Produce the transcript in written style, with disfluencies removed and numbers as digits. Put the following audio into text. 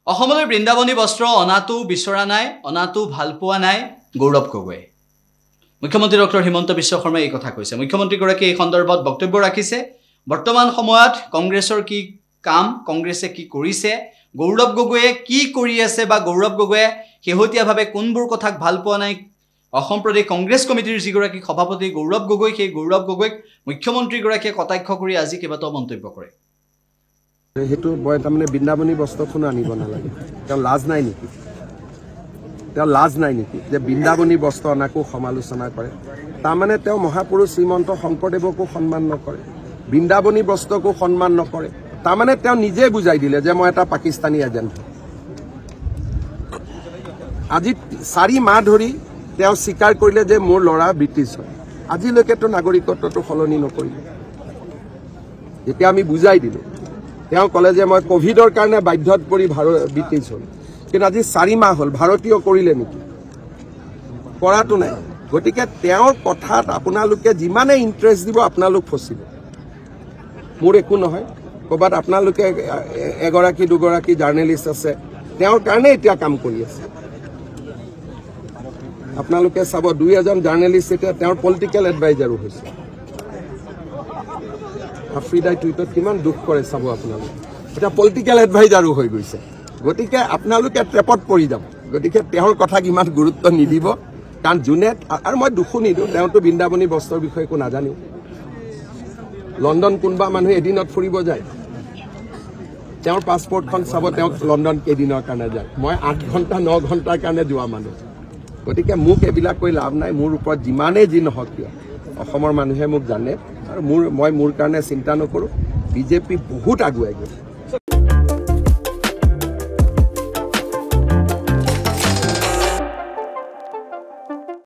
অসমলৈ বৃন্দাবনী বস্ত্ৰ অনাটো বিচৰা নাই, অনাটো ভাল পোৱা নাই গৌৰৱ গগৈ। মুখ্যমন্ত্ৰী ডক্টৰ হিমন্ত বিশ্ব শৰ্মাই এই কথা কৈছে। মুখ্যমন্ত্ৰীগৰাকীয়ে এই সন্দৰ্ভত বক্তব্য ৰাখিছে। বৰ্তমান সময়ত কংগ্ৰেছৰ কি কাম, কংগ্ৰেছে কি কৰিছে, গৌৰৱ গগৈয়ে কি কৰি আছে বা গৌৰৱ গগৈয়ে শেহতীয়াভাৱে কোনবোৰ কথাক ভাল পোৱা নাই, অসম প্ৰদেশ কংগ্ৰেছ কমিটিৰ যিগৰাকী সভাপতি গৌৰৱ গগৈ, সেই গৌৰৱ গগৈক মুখ্যমন্ত্ৰীগৰাকীয়ে কটাক্ষ কৰি আজি কেইবাটাও মন্তব্য কৰে। সেইটো মই তাৰমানে বৃন্দাবনী বস্ত্ৰখনো আনিব নালাগে। তেওঁ লাজ নাই নেকি? তেওঁ লাজ নাই নেকি যে বৃন্দাবনী বস্ত্ৰ অনাকো সমালোচনা কৰে? তাৰমানে তেওঁ মহাপুৰুষ শ্ৰীমন্ত শংকৰদেৱকো সন্মান নকৰে, বৃন্দাবনী বস্ত্ৰকো সন্মান নকৰে। তাৰমানে তেওঁ নিজে বুজাই দিলে যে মই এটা পাকিস্তানী এজেণ্ট। আজি 4 মাহ ধৰি তেওঁ স্বীকাৰ কৰিলে যে মোৰ ল'ৰা ব্ৰিটিছ হয়। আজিলৈকেতো নাগৰিকত্বটো সলনি নকৰিলে। যেতিয়া আমি বুজাই দিলোঁ, তেওঁ ক'লে যে মই কোভিডৰ কাৰণে বাধ্যত পৰি ব্ৰিটিছ হ'ল। কিন্তু আজি 4 মাহ হ'ল, ভাৰতীয় কৰিলে নেকি? কৰাটো নাই। গতিকে তেওঁৰ কথাত আপোনালোকে যিমানে ইণ্টাৰেষ্ট দিব আপোনালোক ফচিব। মোৰ একো নহয়। ক'ৰবাত আপোনালোকে এগৰাকী দুগৰাকী জাৰ্নেলিষ্ট আছে, তেওঁৰ কাৰণে এতিয়া কাম কৰি আছে। আপোনালোকে চাব 2-এজন জাৰ্নেলিষ্ট এতিয়া তেওঁৰ পলিটিকেল এডভাইজাৰো হৈছে। আফ্ৰিদাই টুইটত কিমান দুখ কৰে চাব আপোনালোকে। এতিয়া পলিটিকেল এডভাইজাৰো হৈ গৈছে। গতিকে আপোনালোকে ট্ৰেপত পৰি যাব। গতিকে তেওঁৰ কথাক ইমান গুৰুত্ব নিদিব, কাৰণ যোনে, আৰু মই দুখো নিদিওঁ, তেওঁতো বৃন্দাবনী বস্ত্ৰৰ বিষয়ে একো নাজানিও। লণ্ডন কোনোবা মানুহে এদিনত ফুৰিব যায়? তেওঁৰ পাছপৰ্টখন চাব, তেওঁ লণ্ডন কেইদিনৰ কাৰণে যায়। মই 8 ঘণ্টা 9 ঘণ্টাৰ কাৰণে যোৱা মানুহ। গতিকে মোক এইবিলাক কৈ লাভ নাই। মোৰ ওপৰত যিমানেই যি নহওক কিয় অসমৰ মানুহে মোক জানে, আৰু মই মোৰ কাৰণে চিন্তা নকৰোঁ। বিজেপি বহুত আগুৱাই গ'ল।